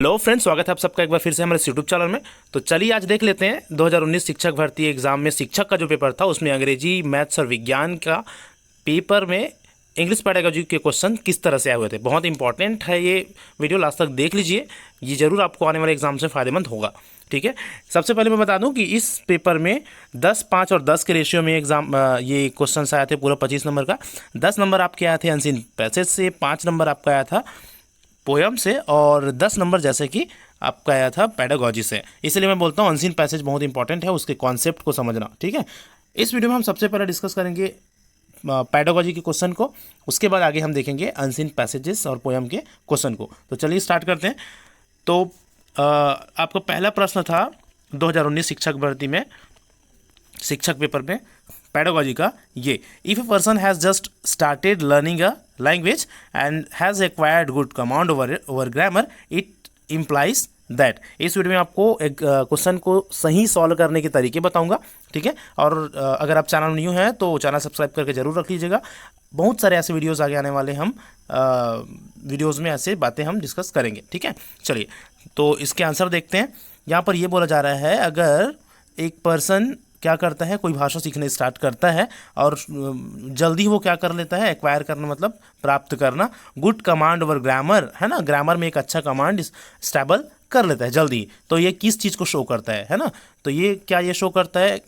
Hello friends, स्वागत है आप सबका एक बार फिर से हमारे यूट्यूब चैनल में। तो चलिए आज देख लेते हैं 2019 शिक्षक भर्ती एग्जाम में शिक्षक का जो पेपर था उसमें अंग्रेजी, मैथ्स और विज्ञान का पेपर में इंग्लिश पेडागोजी के क्वेश्चन किस तरह से आए हुए थे। बहुत इंपॉर्टेंट है ये वीडियो, लास्ट तक देख लीजिए, ये जरूर आपको आने वाले एग्जाम से फ़ायदेमंद होगा। ठीक है, सबसे पहले मैं बता दूं कि इस पेपर में 10, 5 और 10 के रेशियो में ये क्वेश्चन आए थे, पूरा 25 नंबर का। 10 नंबर आपके आए थे अनसीन पैसेज से, 5 नंबर आपका आया था पोयम से और 10 नंबर जैसे कि आपका आया था पेडागोजी से। इसलिए मैं बोलता हूँ अनसीन पैसेज बहुत इंपॉर्टेंट है, उसके कॉन्सेप्ट को समझना। ठीक है, इस वीडियो में हम सबसे पहले डिस्कस करेंगे पेडागोजी के क्वेश्चन को, उसके बाद आगे हम देखेंगे अनसीन पैसेजेस और पोयम के क्वेश्चन को। तो चलिए स्टार्ट करते हैं। तो आपका पहला प्रश्न था 2019 शिक्षक भर्ती में, शिक्षक पेपर में पेडागोजी का ये, if a person has just started learning a language and has acquired good command over grammar, it implies that. इस वीडियो में आपको एक क्वेश्चन को सही सॉल्व करने के तरीके बताऊंगा। ठीक है, और अगर आप चैनल न्यू हैं तो चैनल सब्सक्राइब करके जरूर रख लीजिएगा। बहुत सारे ऐसे वीडियोस आगे आने वाले, हम वीडियोस में ऐसे बातें हम डिस्कस करेंगे। ठीक है, चलिए तो इसके आंसर देखते हैं। यहाँ पर यह बोला जा रहा है, अगर एक पर्सन क्या करता है, कोई भाषा सीखने स्टार्ट करता है और जल्दी वो क्या कर लेता है, एक्वायर करना मतलब प्राप्त करना, गुड कमांड ओवर ग्रामर, है ना, ग्रामर में एक अच्छा कमांड स्टेबल कर लेता है जल्दी। तो ये किस चीज़ को शो करता है ना, तो ये क्या ये शो करता है,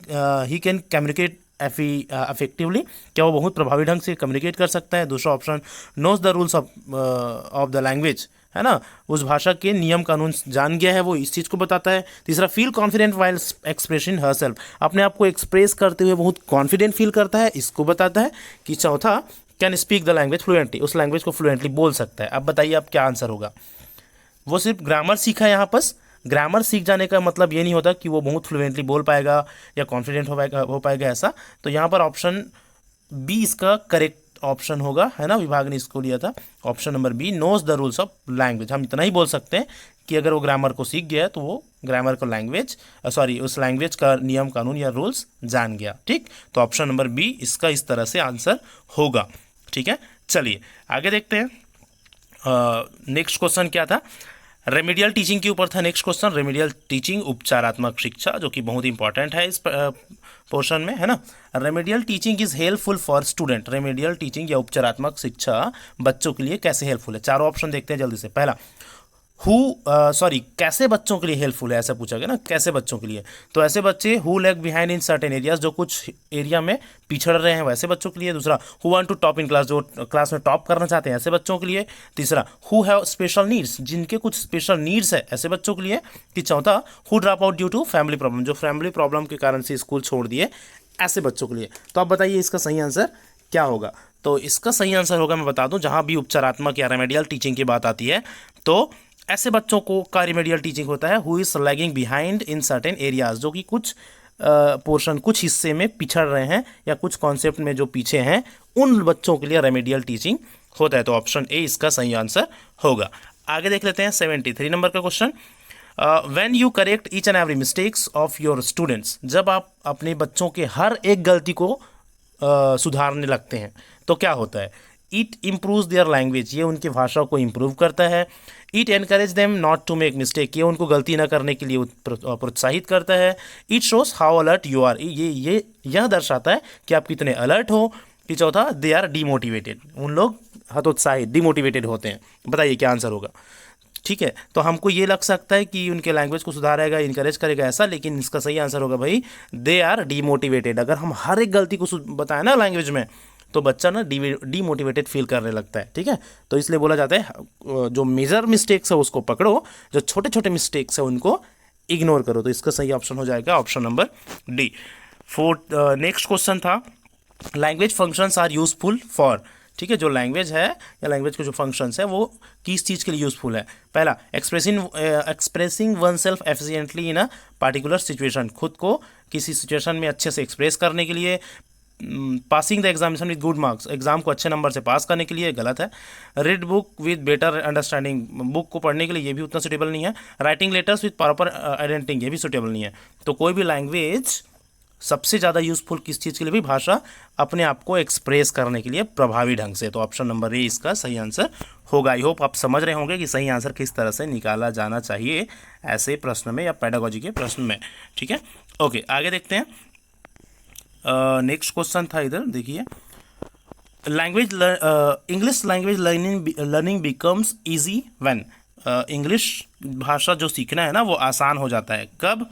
ही कैन कम्युनिकेट अफेक्टिवली, क्या वो बहुत प्रभावी ढंग से कम्युनिकेट कर सकता है। दूसरा option, knows the rules of the language, है ना, उस भाषा के नियम कानून जान गया है, वो इस चीज़ को बताता है। तीसरा, feel confident while expressing herself, अपने आप को एक्सप्रेस करते हुए बहुत कॉन्फिडेंट फील करता है, इसको बताता है। कि चौथा, can speak the language fluently, उस लैंग्वेज को फ्लुएंटली बोल सकता है। अब बताइए आप क्या आंसर होगा। वो सिर्फ ग्रामर सीखा है, यहाँ पर ग्रामर सीख जाने का मतलब ये नहीं होता कि वो बहुत फ्लुएंटली बोल पाएगा या कॉन्फिडेंट हो पाएगा ऐसा। तो यहाँ पर ऑप्शन बी इसका करेक्ट ऑप्शन होगा, है ना, विभाग ने इसको लिया था option number B, knows the rules of language. हम इतना ही बोल सकते हैं कि अगर वो ग्रामर को सीख गया है तो वो ग्रामर का लैंग्वेज उस लैंग्वेज का नियम कानून या रूल्स जान गया। ठीक, तो ऑप्शन नंबर बी इसका इस तरह से आंसर होगा। ठीक है, चलिए आगे देखते हैं। नेक्स्ट क्वेश्चन क्या था, रेमेडियल टीचिंग के ऊपर था नेक्स्ट क्वेश्चन। रेमेडियल टीचिंग, उपचारात्मक शिक्षा, जो कि बहुत इंपॉर्टेंट है इस पोर्शन में, है ना। Remedial teaching is helpful for student, remedial teaching या उपचारात्मक शिक्षा बच्चों के लिए कैसे हेल्पफुल है। चारों ऑप्शन देखते हैं जल्दी से। पहला, कैसे बच्चों के लिए हेल्पफुल है, ऐसा पूछा गया ना, कैसे बच्चों के लिए। तो ऐसे बच्चे who lag behind in certain areas, जो कुछ एरिया में पिछड़ रहे हैं वैसे बच्चों के लिए। दूसरा, who want to top in class, जो क्लास में टॉप करना चाहते हैं ऐसे बच्चों के लिए। तीसरा, हु हैव स्पेशल नीड्स, जिनके कुछ स्पेशल नीड्स है ऐसे बच्चों के लिए। कि चौथा, who drop out due to family problem, जो फैमिली प्रॉब्लम के कारण से स्कूल छोड़ दिए ऐसे बच्चों के लिए। तो आप बताइए इसका सही आंसर क्या होगा। तो इसका सही आंसर होगा, मैं बता दूं, जहां भी उपचारात्मक या रेमेडियल टीचिंग की बात आती है तो ऐसे बच्चों को का रेमेडियल टीचिंग होता है who is lagging behind in certain areas, जो कि कुछ पोर्शन, कुछ हिस्से में पिछड़ रहे हैं या कुछ कॉन्सेप्ट में जो पीछे हैं, उन बच्चों के लिए रेमेडियल टीचिंग होता है। तो ऑप्शन ए इसका सही आंसर होगा। आगे देख लेते हैं 73 नंबर का question. When you correct each and every mistakes of your students, जब आप अपने बच्चों के हर एक गलती को सुधारने लगते हैं तो क्या होता है। इट इम्प्रूव्स देयर लैंग्वेज, ये उनकी भाषा को इम्प्रूव करता है। It encourage them not to make mistake, ये उनको गलती ना करने के लिए प्रोत्साहित करता है। It shows how alert you are, यह दर्शाता है कि आप कितने अलर्ट हो। कि चौथा, दे आर डीमोटिवेटेड, उन लोग हतोत्साहित, डिमोटिवेटेड होते हैं। बताइए क्या आंसर होगा। ठीक है, तो हमको ये लग सकता है कि उनके लैंग्वेज को सुधारेगा, इनकरेज करेगा ऐसा, लेकिन इसका सही आंसर होगा भाई, दे आर डीमोटिवेटेड। अगर हम हर एक गलती को बताएं ना लैंग्वेज में तो बच्चा ना डीमोटिवेटेड फील करने लगता है। ठीक है, तो इसलिए बोला जाता है जो मेजर मिस्टेक्स है उसको पकड़ो, जो छोटे छोटे मिस्टेक्स है उनको इग्नोर करो। तो इसका सही ऑप्शन हो जाएगा option number D. Next question था, language functions are useful for. ठीक है, जो लैंग्वेज है या लैंग्वेज के जो फंक्शंस है वो किस चीज़ के लिए यूजफुल है। पहला, expressing one self efficiently in a particular situation, खुद को किसी सिचुएशन में अच्छे से एक्सप्रेस करने के लिए। Passing the examination with good marks, exam को अच्छे नंबर से पास करने के लिए, गलत है। Read book with better understanding, book को पढ़ने के लिए, ये भी उतना सूटेबल नहीं है। Writing letters with proper identity, ये भी सूटेबल नहीं है। तो कोई भी लैंग्वेज सबसे ज़्यादा यूजफुल किस चीज़ के लिए भी? भाषा अपने आप को एक्सप्रेस करने के लिए प्रभावी ढंग से। तो ऑप्शन नंबर ए इसका सही आंसर होगा। आई होप आप समझ रहे होंगे कि सही आंसर किस तरह से निकाला जाना चाहिए ऐसे प्रश्न में या पेडागोजी के प्रश्न में। ठीक है, ओके, आगे देखते हैं। नेक्स्ट क्वेश्चन था इधर, देखिए, language English language learning becomes easy when. English भाषा जो सीखना है ना वो आसान हो जाता है कब?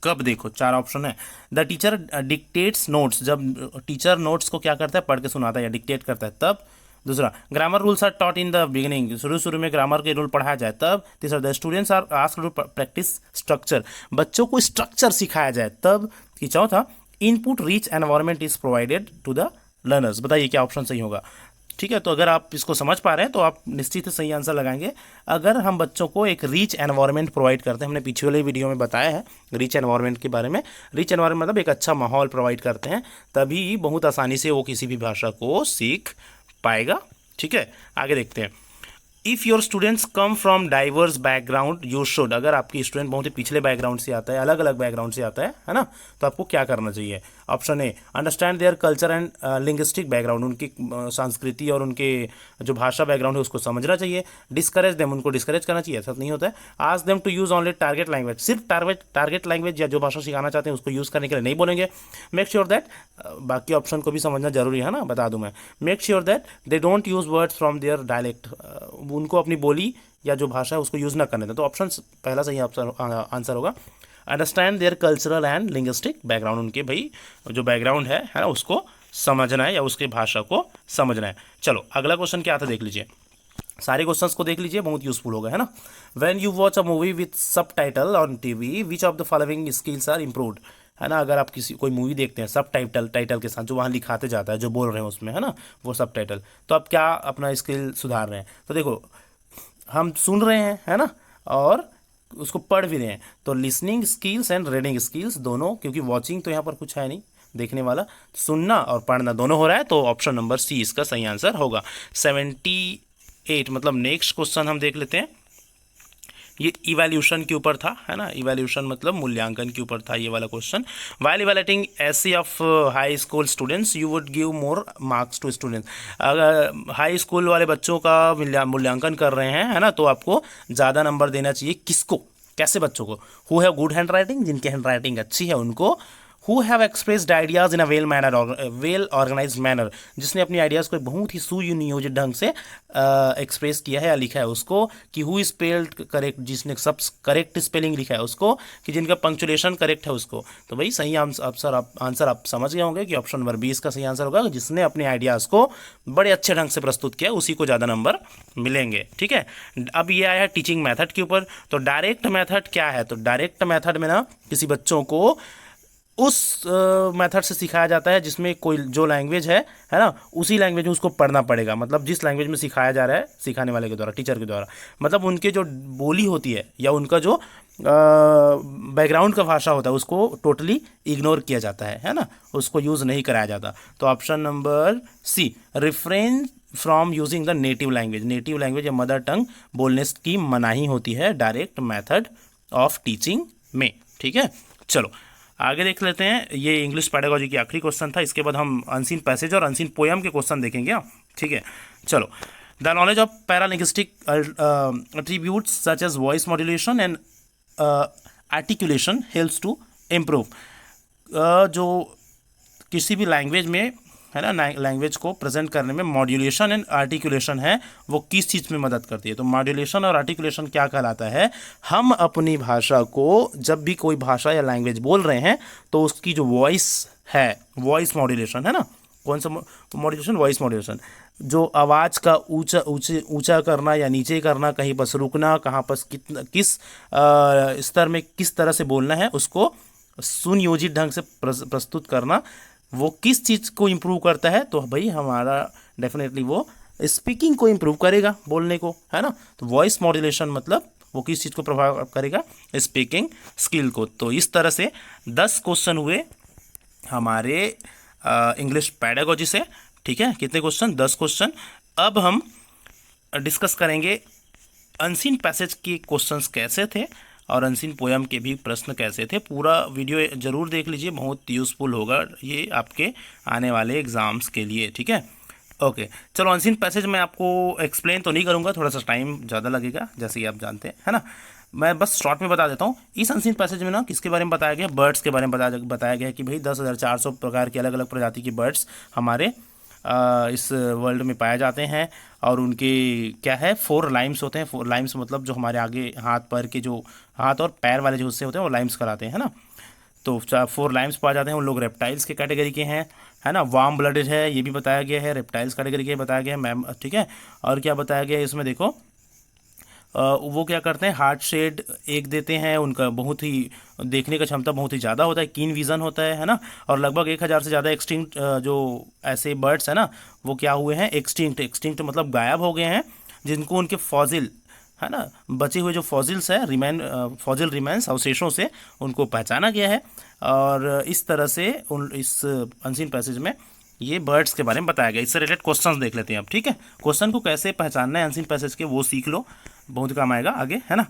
कब देखो, चार ऑप्शन है। द टीचर डिक्टेट्स नोट्स, जब टीचर नोट्स को क्या करता है? पढ़ के सुनाता है या डिक्टेट करता है, तब। दूसरा, grammar rules are taught in the beginning, शुरू में ग्रामर के रूल पढ़ाया जाए, तब। तीसरा, the students are asked to practice structure, बच्चों को स्ट्रक्चर सिखाया जाए, तब। कि चौथा, input rich environment is provided to the learners. बताइए क्या ऑप्शन सही होगा? ठीक है, तो अगर आप इसको समझ पा रहे हैं तो आप निश्चित ही सही आंसर लगाएंगे। अगर हम बच्चों को एक रिच एनवायरनमेंट प्रोवाइड करते हैं, हमने पीछे वाले वीडियो में बताया है रिच एनवायरनमेंट के बारे में। रिच एनवायरनमेंट मतलब एक अच्छा माहौल प्रोवाइड करते हैं, तभी बहुत आसानी से वो किसी भी भाषा को सीख पाएगा। ठीक है, आगे देखते हैं। If your students come from diverse background you should, अगर आपकी स्टूडेंट बहुत ही पिछले बैकग्राउंड से आता है, अलग अलग बैकग्राउंड से आता है ना, तो आपको क्या करना चाहिए? Option A, understand their culture and linguistic background, उनकी संस्कृति और उनके जो भाषा बैकग्राउंड है उसको समझना चाहिए। डिस्करेज देम, उनको डिस्करेज करना चाहिए, ऐसा नहीं होता है। Ask them to use only target language, सिर्फ टारगेट लैंग्वेज या जो भाषा सिखाना चाहते हैं उसको यूज़ करने के लिए नहीं बोलेंगे। मेक श्योर दैट, बाकी ऑप्शन को भी समझना जरूरी है ना, बता दूं मैं। Make sure that they don't use words from their dialect, उनको अपनी बोली या जो भाषा है उसको यूज़ ना करने दें। तो ऑप्शन पहला सही आंसर होगा। Understand their cultural and linguistic background, उनके भाई जो बैकग्राउंड है ना उसको समझना है या उसके भाषा को समझना है। चलो अगला क्वेश्चन क्या था देख लीजिए, सारे क्वेश्चंस को देख लीजिए, बहुत यूजफुल होगा, है ना। When you watch a movie with subtitle on TV which of the following skills are improved, है ना। अगर आप कोई मूवी देखते हैं सब टाइटल के साथ, जो वहाँ लिखाते जाता है, जो बोल रहे हैं उसमें, है ना, वो सब टाइटल, तो आप क्या अपना स्किल सुधार रहे हैं? तो देखो, हम सुन रहे हैं, है ना, और उसको पढ़ भी रहे हैं, तो listening skills and reading skills दोनों, क्योंकि वॉचिंग तो यहाँ पर कुछ है नहीं देखने वाला, सुनना और पढ़ना दोनों हो रहा है, तो ऑप्शन नंबर सी इसका सही आंसर होगा। 78, मतलब नेक्स्ट क्वेश्चन हम देख लेते हैं। ये इवैल्यूएशन के ऊपर था, है ना, इवैल्यूएशन मतलब मूल्यांकन के ऊपर था ये वाला question. While evaluating essays of high school students you would give more marks to students, अगर हाई स्कूल वाले बच्चों का मूल्यांकन कर रहे हैं, है ना, तो आपको ज़्यादा नंबर देना चाहिए। किसको? कैसे बच्चों को? Who have good hand writing, जिनकी हैंड राइटिंग अच्छी है उनको। Who have expressed ideas in a well organized manner, जिसने अपनी आइडियाज़ को बहुत ही सुनियोजित ढंग से एक्सप्रेस किया है या लिखा है उसको। कि हु स्पेल्ड करेक्ट, जिसने सब करेक्ट स्पेलिंग लिखा है उसको। कि जिनका पंक्चुएशन करेक्ट है उसको। तो भाई सही आंसर आप समझ गए होंगे कि ऑप्शन नंबर 20 का सही आंसर होगा। जिसने अपने आइडियाज़ को बड़े अच्छे ढंग से प्रस्तुत किया उसी को ज़्यादा नंबर मिलेंगे। ठीक है, अब ये आया है टीचिंग मेथड के ऊपर। तो डायरेक्ट मेथड क्या है? तो डायरेक्ट मेथड में ना किसी बच्चों को उस मेथड से सिखाया जाता है जिसमें कोई जो लैंग्वेज है ना, उसी लैंग्वेज में उसको पढ़ना पड़ेगा। मतलब जिस लैंग्वेज में सिखाया जा रहा है सिखाने वाले के द्वारा, टीचर के द्वारा, मतलब उनके जो बोली होती है या उनका जो बैकग्राउंड का भाषा होता है उसको टोटली इग्नोर किया जाता है ना, उसको यूज़ नहीं कराया जाता। तो option number C, refrain from using the native language या मदर टंग बोलने की मनाही होती है डायरेक्ट मेथड ऑफ टीचिंग में। ठीक है, चलो आगे देख लेते हैं। ये इंग्लिश पेडागोजी की आखिरी क्वेश्चन था, इसके बाद हम अनसीन पैसेज और अनसीन पोयम के क्वेश्चन देखेंगे। ठीक है, चलो। The knowledge of paralinguistic attributes such as voice modulation and articulation helps to improve, जो किसी भी लैंग्वेज में, है ना, लैंग्वेज को प्रेजेंट करने में मॉड्यूलेशन एंड आर्टिकुलेशन है, वो किस चीज़ में मदद करती है? तो मॉड्यूलेशन और आर्टिकुलेशन क्या कहलाता है? हम अपनी भाषा को जब भी कोई भाषा या लैंग्वेज बोल रहे हैं तो उसकी जो वॉइस है, वॉइस मॉड्यूलेशन, है ना, कौन सा मॉड्यूलेशन? वॉइस मॉड्यूलेशन, जो आवाज़ का ऊंचा करना या नीचे करना, कहीं पर रुकना, कहाँ पर किस स्तर में किस तरह से बोलना है, उसको सुनियोजित ढंग से प्रस्तुत करना, वो किस चीज़ को इम्प्रूव करता है? तो भाई हमारा डेफिनेटली वो स्पीकिंग को इम्प्रूव करेगा, बोलने को, है ना। तो वॉइस मॉड्यूलेशन मतलब वो किस चीज़ को प्रभाव करेगा? स्पीकिंग स्किल को। तो इस तरह से 10 क्वेश्चन हुए हमारे इंग्लिश पेडागोजी से। ठीक है, कितने क्वेश्चन? 10 क्वेश्चन। अब हम डिस्कस करेंगे अनसीन पैसेज के क्वेश्चंस कैसे थे और अनसीन पोयम के भी प्रश्न कैसे थे। पूरा वीडियो जरूर देख लीजिए, बहुत यूज़फुल होगा ये आपके आने वाले एग्ज़ाम्स के लिए, ठीक है। ओके चलो, अनसीन पैसेज मैं आपको एक्सप्लेन तो नहीं करूँगा, थोड़ा सा टाइम ज़्यादा लगेगा जैसे कि आप जानते हैं, है ना। मैं बस शॉर्ट में बता देता हूँ। इस अनसीन पैसेज में ना किसके बारे में बताया गया, बर्ड्स के बारे में बताया गया कि भाई 10,400 प्रकार के अलग अलग प्रजाति की बर्ड्स हमारे इस वर्ल्ड में पाए जाते हैं। और उनके क्या है, 4 लाइम्स होते हैं। 4 लाइम्स मतलब जो हमारे आगे हाथ पैर के जो हाथ और पैर वाले जो हिस्से होते हैं वो लाइम्स कराते हैं, है ना। तो 4 लाइम्स पाए जाते हैं, उन लोग रेप्टाइल्स के कैटेगरी के हैं, है ना। वार्म ब्लडेड है ये भी बताया गया है, रेप्टाइल्स कैटेगरी के बताया गया है मैम, ठीक है। और क्या बताया गया है इसमें देखो, वो क्या करते हैं, हार्ट शेड एक देते हैं, उनका बहुत ही देखने का क्षमता बहुत ही ज़्यादा होता है, कीन विज़न होता है ना। और लगभग 1,000 से ज़्यादा एक्सटिंक्ट जो ऐसे बर्ड्स हैं ना वो क्या हुए हैं, एक्सटिंक्ट मतलब गायब हो गए हैं, जिनको उनके फॉजिल, है ना, बचे हुए जो फॉजिल्स है फॉजिल रिमेन्स अवशेषों से उनको पहचाना गया है। और इस तरह से इस अनसीन पैसेज में ये बर्ड्स के बारे में बताया गया। इससे रिलेटेड क्वेश्चंस देख लेते हैं अब, ठीक है। क्वेश्चन को कैसे पहचानना है अनसीन पैसेज के वो सीख लो, बहुत काम आएगा आगे, है ना।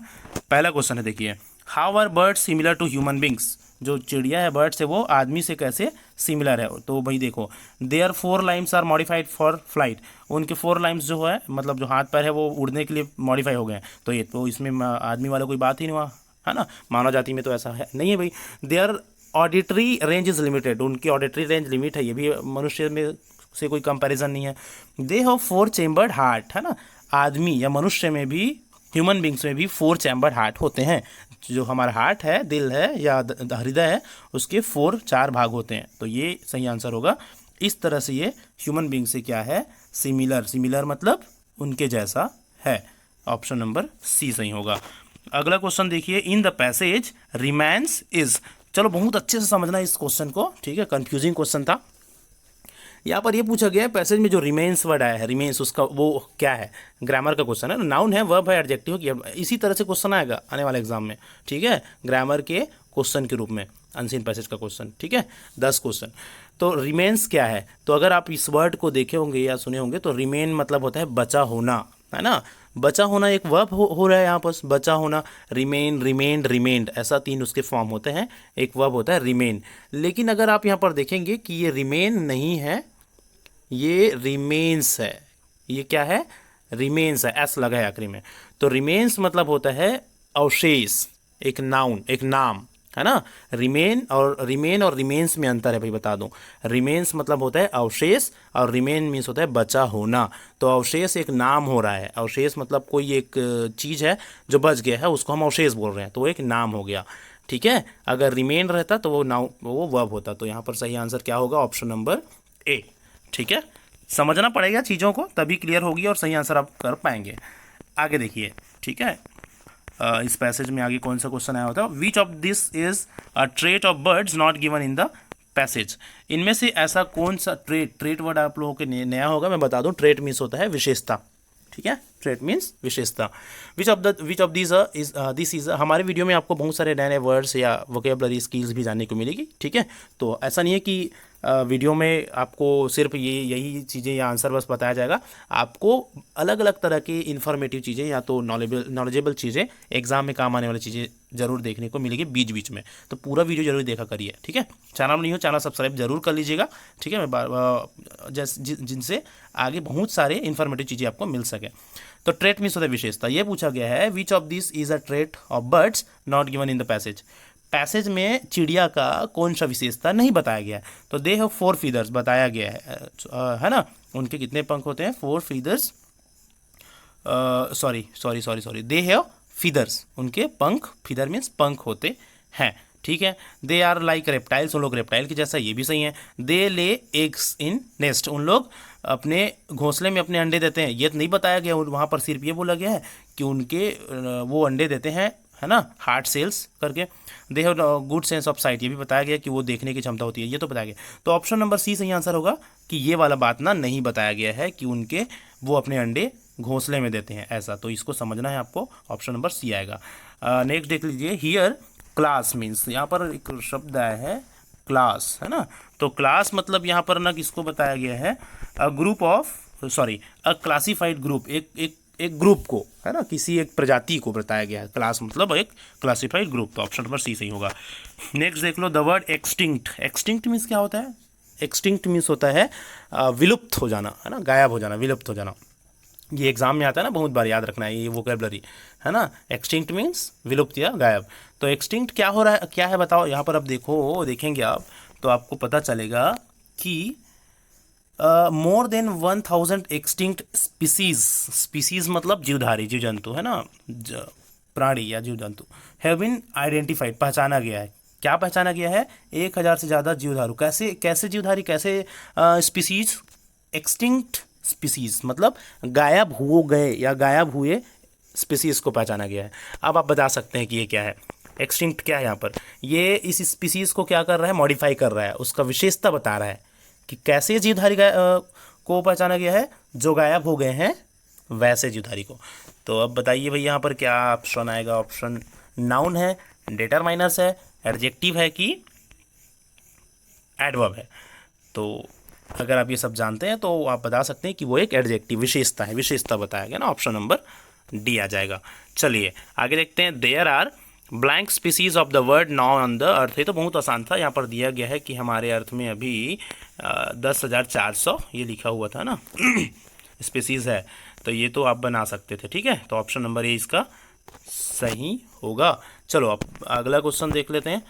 पहला क्वेश्चन है, देखिए, how are birds similar to human beings. जो चिड़िया है, बर्ड्स है, वो आदमी से कैसे सिमिलर है। तो भाई देखो, there 4 limbs are modified for flight. उनके 4 लाइम्स जो है मतलब जो हाथ पैर है वो उड़ने के लिए मॉडिफाई हो गए हैं। तो ये तो इसमें आदमी वाला कोई बात ही नहीं हुआ, है ना। मानव जाति में तो ऐसा है नहीं है भाई। Their auditory range is limited. उनकी ऑडिटरी रेंज लिमिट है, ये भी मनुष्य में से कोई कंपैरिजन नहीं है। दे हैव 4 चेम्बर्ड हार्ट, है ना। आदमी या मनुष्य में भी, ह्यूमन बींग्स में भी 4 चैम्बर्ड हार्ट होते हैं। जो हमारा हार्ट है, दिल है या हृदय है, उसके 4 भाग होते हैं। तो ये सही आंसर होगा। इस तरह से ये ह्यूमन बींग से क्या है, सिमिलर मतलब उनके जैसा है। ऑप्शन नंबर सी सही होगा। अगला क्वेश्चन देखिए, in the passage remains is. चलो बहुत अच्छे से समझना इस क्वेश्चन को, ठीक है, कंफ्यूजिंग क्वेश्चन था। यहाँ पर ये पूछा गया है पैसेज में जो रिमेन्स वर्ड आया है, रिमेन्स उसका वो क्या है, ग्रामर का क्वेश्चन है, नाउन है, वर्ब है, एडजेक्टिव है। इसी तरह से क्वेश्चन आएगा आने वाले एग्जाम में, ठीक है, ग्रामर के क्वेश्चन के रूप में अनसीन पैसेज का क्वेश्चन, ठीक है। 10 क्वेश्चन। तो रिमेन्स क्या है, तो अगर आप इस वर्ड को देखे होंगे या सुने होंगे तो रिमेन मतलब होता है बचा होना, है ना। बचा होना एक वर्ब हो रहा है यहाँ पर, बचा होना, रिमेन, रिमेन्ड, रिमेन्ड, ऐसा 3 उसके फॉर्म होते हैं। एक वर्ब होता है रिमेन। लेकिन अगर आप यहाँ पर देखेंगे कि ये रिमेन नहीं है, ये रिमेन्स है। ये क्या है, रिमेन्स है, एस लगा है आखिरी में। तो रिमेन्स मतलब होता है अवशेष, एक नाउन, एक नाम, है ना। रिमेन और रिमेन्स में अंतर है भाई, बता दूं। रिमेन्स मतलब होता है अवशेष और रिमेन मीन्स होता है बचा होना। तो अवशेष एक नाम हो रहा है, अवशेष मतलब कोई एक चीज़ है जो बच गया है, उसको हम अवशेष बोल रहे हैं, तो वो एक नाम हो गया, ठीक है। अगर रिमेन रहता तो वो वर्ब होता। तो यहाँ पर सही आंसर क्या होगा, ऑप्शन नंबर ए, ठीक है। समझना पड़ेगा चीज़ों को, तभी क्लियर होगी और सही आंसर आप कर पाएंगे। आगे देखिए, ठीक है। इस पैसेज में आगे कौन सा क्वेश्चन आया होता है, which of this is a trait of birds not given in the passage. इनमें से ऐसा कौन सा ट्रेट वर्ड आप लोगों के नया होगा, मैं बता दूं, ट्रेट मीन्स होता है विशेषता, ठीक है। ट्रेट मीन्स विशेषता। Which of this is. हमारे वीडियो में आपको बहुत सारे नए नए वर्ड्स या वोकेबलरी स्किल्स भी जानने को मिलेगी, ठीक है। तो ऐसा नहीं है कि वीडियो में आपको सिर्फ यही चीज़ें या आंसर बस बताया जाएगा। आपको अलग अलग तरह की इन्फॉर्मेटिव चीज़ें या तो नॉलेजेबल चीज़ें, एग्जाम में काम आने वाली चीज़ें जरूर देखने को मिलेगी बीच बीच में। तो पूरा वीडियो जरूर देखा करिए, ठीक है। चैनल नहीं हो, चैनल सब्सक्राइब जरूर कर लीजिएगा, ठीक है। जिनसे आगे बहुत सारे इन्फॉर्मेटिव चीज़ें आपको मिल सके। तो ट्रेट मीन्स होता है विशेषता। ये पूछा गया है, which of this is a trait of birds not given in the passage. Passage में चिड़िया का कौन सा विशेषता नहीं बताया गया है। तो दे हैव 4 फीदर्स बताया गया है ना। उनके कितने पंख होते हैं, 4 feathers, sorry, they have feathers, उनके पंख, फीदर मीन्स पंख होते हैं, ठीक है। दे आर लाइक रेप्टाइल्स, उन लोग रेप्टाइल के जैसा, ये भी सही है। दे ले एग्स इन नेस्ट, उन लोग अपने घोंसले में अपने अंडे देते हैं। ये तो नहीं बताया गया, वहाँ पर सिर्फ ये बोला गया है कि उनके वो अंडे देते हैं, है ना, हार्ट सेल्स करके। They have good sense of site, ये भी बताया गया कि वो देखने की क्षमता होती है, ये तो बताया गया। तो ऑप्शन नंबर सी सही आंसर होगा कि ये वाला बात ना नहीं बताया गया है कि उनके वो अपने अंडे घोंसले में देते हैं ऐसा। तो इसको समझना है आपको, ऑप्शन नंबर सी आएगा। नेक्स्ट देख लीजिए, हियर क्लास मीन्स, यहाँ पर एक शब्द आया है क्लास, है ना। तो क्लास मतलब यहाँ पर ना किसको बताया गया है, a group of, sorry, a classified group, एक ग्रुप को, है ना, किसी एक प्रजाति को बताया गया है। क्लास मतलब एक क्लासिफाइड ग्रुप, तो ऑप्शन नंबर सी सही होगा। नेक्स्ट देख लो, the word extinct. Extinct means क्या होता है? एक्सटिंक्ट मीन्स होता है विलुप्त हो जाना, है ना, गायब हो जाना, विलुप्त हो जाना। ये एग्जाम में आता है ना, बहुत बार याद रखना है ये वोकेबलरी, है ना। एक्सटिंक्ट मीन्स विलुप्त या गायब। तो एक्सटिंक्ट क्या हो रहा है, क्या है बताओ। यहाँ पर अब देखो, देखेंगे आप तो आपको पता चलेगा कि more than 1000 extinct species, species मतलब जीवधारी, जीव जंतु, है ना, प्राणी या जीव जंतु, हैव बीन आइडेंटिफाइड, पहचाना गया है। क्या पहचाना गया है? 1000 से ज़्यादा जीवधारू। कैसे कैसे जीवधारी, कैसे स्पीसीज? एक्सटिंक्ट स्पीसीज मतलब गायब हो गए या गायब हुए स्पीसीज को पहचाना गया है। अब आप बता सकते हैं कि ये क्या है, एक्सटिंक्ट क्या है यहाँ पर? ये इस स्पीसीज को क्या कर रहा है? मॉडिफाई कर रहा है, उसका विशेषता बता रहा है कि कैसे जीवधारी को पहचाना गया है, जो गायब हो गए हैं वैसे जीवधारी को। तो अब बताइए भाई, यहाँ पर क्या ऑप्शन आएगा? ऑप्शन नाउन है, डिटरमाइनर्स है, एडजेक्टिव है कि एडवर्ब है। तो अगर आप ये सब जानते हैं तो आप बता सकते हैं कि वो एक एडजेक्टिव, विशेषता है, विशेषता बताया गया ना, ऑप्शन नंबर डी आ जाएगा। चलिए आगे देखते हैं। There are blank species of the world now on the earth. ये तो बहुत आसान था, यहाँ पर दिया गया है कि हमारे अर्थ में अभी 10,400 ये लिखा हुआ था ना स्पीसीज है, तो ये तो आप बना सकते थे, ठीक है। तो ऑप्शन नंबर ए इसका सही होगा। चलो अब अगला क्वेश्चन देख लेते हैं।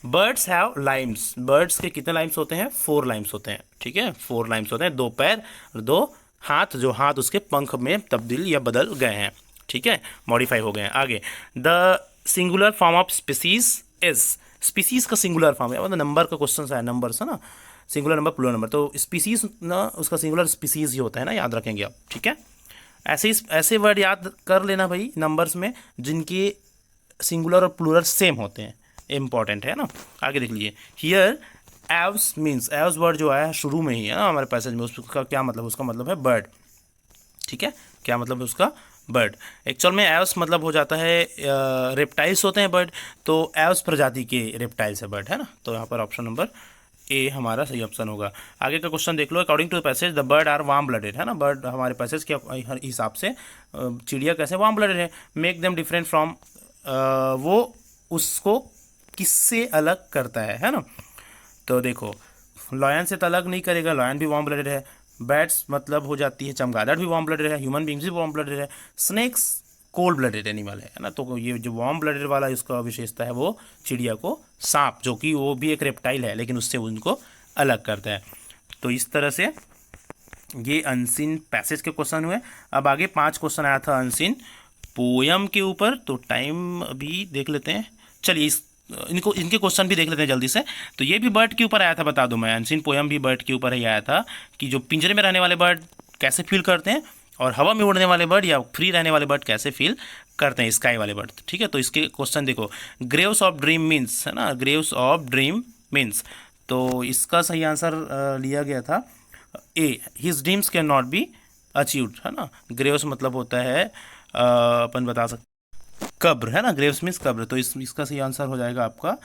Birds have Lyme's. बर्ड्स के कितने लाइम्स होते हैं? 4 लाइम्स होते हैं, ठीक है, 4 लाइम्स होते हैं, 2 पैर और 2 हाथ, जो हाथ उसके पंख में तब्दील या बदल गए हैं, ठीक है, मॉडिफाई हो गए हैं। आगे, the singular form of species is. Species का सिंगुलर फॉर्म है, मतलब नंबर का क्वेश्चन है, नंबर्स है ना, सिंगुलर नंबर प्लूरल नंबर, तो स्पीसीज ना उसका सिंगुलर स्पीसीज ही होता है ना, याद रखेंगे आप, ठीक है। ऐसे वर्ड याद कर लेना भाई नंबर्स में जिनके सिंगुलर और प्लूरल सेम होते हैं, इंपॉर्टेंट है ना। आगे देख लीजिए, here Aves means, Aves word जो आया है शुरू में ही है ना हमारे पैसेज में, उसका क्या मतलब? उसका मतलब है बर्ड, ठीक है। क्या मतलब है उसका? बर्ड। एक्चुअल में एव्स मतलब हो जाता है रेप्टाइल्स होते हैं बर्ड, तो एव्स प्रजाति के रेप्टाइल्स है बर्ड, है ना। तो यहाँ पर ऑप्शन नंबर ए हमारा सही ऑप्शन होगा। आगे का क्वेश्चन देख लो। According to passage the bird are warm blooded, है ना, बर्ड हमारे पैसेज के हिसाब से चिड़िया कैसे वार्म ब्लडेड है। मेक देम डिफरेंट फ्रॉम, वो उसको किससे अलग करता है ना। तो देखो, लॉयन से तो अलग नहीं करेगा, लॉयन भी वार्म ब्लडेड है। बैट्स मतलब हो जाती है चमगादड़ भी वार्म ब्लडेड है, ह्यूमन बींग्स भी वार्म ब्लडेड है, स्नेक्स कोल्ड ब्लडेड एनिमल है ना। तो ये जो वार्म ब्लडेड वाला इसका विशेषता है वो चिड़िया को सांप, जो कि वो भी एक रेप्टाइल है लेकिन उससे उनको अलग करता है। तो इस तरह से ये अनसीन पैसेज के क्वेश्चन हुए। अब आगे 5 क्वेश्चन आया था अनसीन पोयम के ऊपर, तो टाइम अभी देख लेते हैं। चलिए इनके क्वेश्चन भी देख लेते हैं जल्दी से। तो ये भी बर्ड के ऊपर आया था, बता दूं मैं, अनसीन पोयम भी बर्ड के ऊपर ही आया था कि जो पिंजरे में रहने वाले बर्ड कैसे फील करते हैं और हवा में उड़ने वाले बर्ड या फ्री रहने वाले बर्ड कैसे फील करते हैं, स्काई वाले बर्ड, ठीक है। तो इसके क्वेश्चन देखो, ग्रेव्स ऑफ ड्रीम मीन्स, है ना, ग्रेव्स ऑफ ड्रीम मीन्स, तो इसका सही आंसर लिया गया था A, his dreams can not be achieved, है ना। ग्रेव्स मतलब होता है अपन बता सकते कब्र, है ना, ग्रेव्स मीन्स कब्र। तो इसका सही आंसर हो जाएगा आपका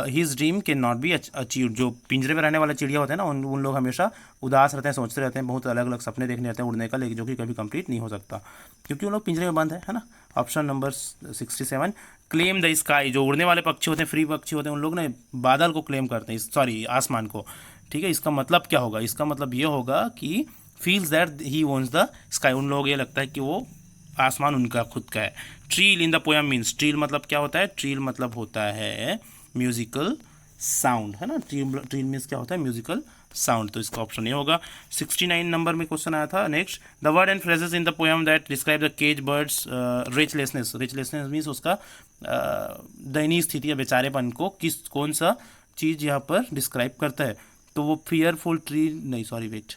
his dream can not be achieved. जो पिंजरे में रहने वाले चिड़िया होते हैं ना, उन लोग हमेशा उदास रहते हैं, सोचते रहते हैं, बहुत अलग अलग सपने देखने रहते हैं उड़ने का, लेकिन जो कि कभी कंप्लीट नहीं हो सकता क्योंकि उन लोग पिंजरे में बंद है ना। Option number 67, claim the sky. जो उड़ने वाले पक्षी होते हैं, फ्री पक्षी होते हैं, उन लोग ना बादल को क्लेम करते हैं, सॉरी आसमान को, ठीक है। इसका मतलब क्या होगा? इसका मतलब ये होगा कि feels that he owns the sky. उन लोग ये लगता है कि वो आसमान उनका खुद का है। ट्रील इन द पोएम मीन्स, ट्रील मतलब क्या होता है? ट्रील मतलब होता है म्यूजिकल साउंड, है ना। ट्रील मीन्स क्या होता है? Musical sound. तो इसका ऑप्शन ये होगा। 69 नंबर में क्वेश्चन आया था। Next, the word and phrases in the poem that describe the cage birds wretchedness. Wretchedness means उसका दयनीय स्थिति या बेचारेपन को कौन सा चीज़ यहाँ पर डिस्क्राइब करता है? तो वो फियरफुल ट्रील, नहीं सॉरी वेट,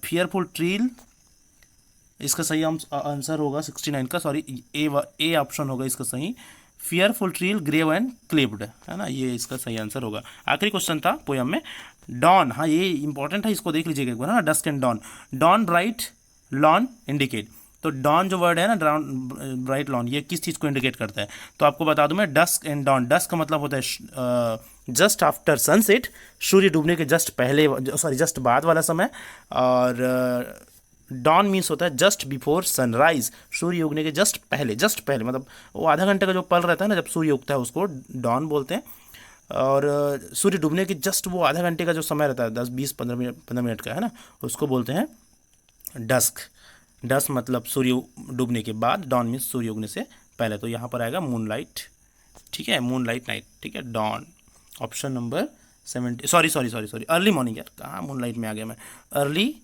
फियरफुल ट्रील इसका सही आंसर होगा 69 का, सॉरी ए ऑप्शन होगा इसका सही, फियरफुल ट्रील ग्रेव एंड क्लिप्ड, है ना, ये इसका सही आंसर होगा। आखिरी क्वेश्चन था पोयम में डॉन, हाँ ये इंपॉर्टेंट है, इसको देख लीजिएगा एक बार, है ना। Dusk and dawn, dawn bright lawn indicate. तो डॉन जो वर्ड है ना, ब्राइट लॉन, ये किस चीज़ को इंडिकेट करता है? तो आपको बता दूं मैं, डस्क एंड डॉन, डस्क का मतलब होता है जस्ट आफ्टर सनसेट, सूर्य डूबने के जस्ट पहले, सॉरी जस्ट बाद वाला समय, और डॉन मीन्स होता है जस्ट बिफोर सनराइज, सूर्य उगने के जस्ट पहले मतलब वो आधा घंटे का जो पल रहता है ना जब सूर्य उगता है उसको डॉन बोलते हैं। और सूर्य डूबने के जस्ट वो आधा घंटे का जो समय रहता है 10-20-15 मिनट का है ना, उसको बोलते हैं डस्क। डस्क मतलब सूर्य डूबने के बाद, डॉन मीन्स सूर्य उगने से पहले। तो यहाँ पर आएगा मूनलाइट, ठीक है, मूनलाइट नाइट, ठीक है, dawn. Option number 70, sorry early morning, यार कहाँ मूनलाइट में आ गया मैं, early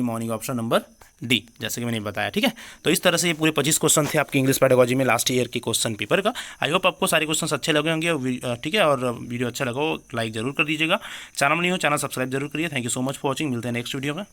morning option number D, जैसे कि मैंने बताया, ठीक है। तो इस तरह से ये पूरे 25 क्वेश्चन थे आपकी इंग्लिश पेडागोजी में लास्ट ईयर के क्वेश्चन पेपर का। आई होप आपको सारे क्वेश्चन अच्छे लगे होंगे, ठीक है। और वीडियो अच्छा लगा हो लाइक जरूर कर दीजिएगा, चैनल नहीं हो चैनल सब्सक्राइब जरूर करिए। Thank you so much for watching, मिलते हैं नेक्स्ट वीडियो में।